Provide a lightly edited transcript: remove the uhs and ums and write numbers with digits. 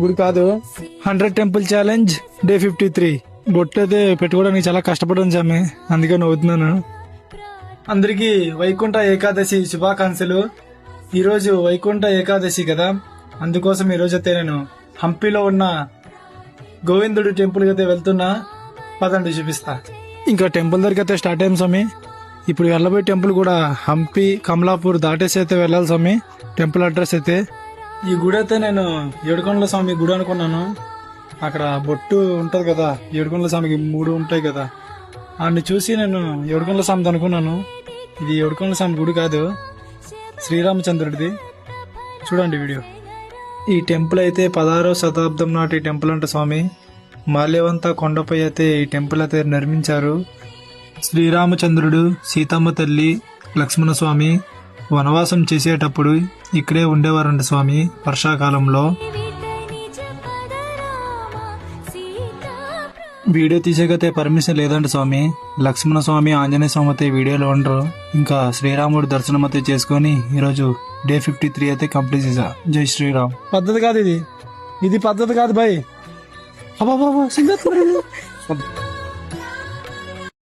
గుడి కాదు. 100 temple challenge day 53. బొట్టు అయితే పెట్టుకోవడానికి చాలా కష్టపడ్డాను స్వామి, అందుకే నవ్వుతున్నాను. అందరికి వైకుంఠ ఏకాదశి శుభాకాంక్షలు. ఈరోజు వైకుంఠ ఏకాదశి కదా, అందుకోసం ఈరోజు అయితే నేను హంపీలో ఉన్న గోవిందుడి టెంపుల్ అయితే వెళ్తున్నా. పదండి చూపిస్తా. ఇంకా టెంపుల్ దగ్గరికి అయితే స్టార్ట్ అయ్యాం స్వామి. ఇప్పుడు వెళ్ళబోయే టెంపుల్ కూడా హంపి కమలాపూర్ దాటేసి అయితే వెళ్ళాలి స్వామి. టెంపుల్ అడ్రస్ అయితే ఈ గుడి అయితే నేను ఏడుకొండల స్వామి గుడి అనుకున్నాను. అక్కడ బొట్టు ఉంటది కదా, ఏడుకొండల స్వామికి 3 ఉంటాయి కదా, అన్ని చూసి నేను ఏడుకొండల స్వామి అనుకున్నాను. ఇది ఏడుకొండల స్వామి గుడి కాదు, శ్రీరామచంద్రుడిది. చూడండి వీడియో. ఈ టెంపుల్ అయితే 16వ శతాబ్దం నాటి టెంపుల్ అంట స్వామి. మాల్యవంత కొండపై అయితే ఈ టెంపుల్ అయితే నిర్మించారు. శ్రీరామచంద్రుడు, సీతమ్మ తల్లి, లక్ష్మణ స్వామి వనవాసం చేసేటప్పుడు ఇక్కడే ఉండేవారంట స్వామి వర్షాకాలంలో. వీడియో తీసేకైతే పర్మిషన్ లేదంట స్వామి. లక్ష్మణ స్వామి, ఆంజనేయ స్వామి అయితే వీడియోలో ఉండరు. ఇంకా శ్రీరాముడు దర్శనం అయితే చేసుకుని ఈరోజు డే 53 అయితే కంప్లీట్ చేసా. జై శ్రీరామ్. పద్ధతి కాదు ఇది, ఇది పద్ధతి కాదు బాయ్. అబ్బా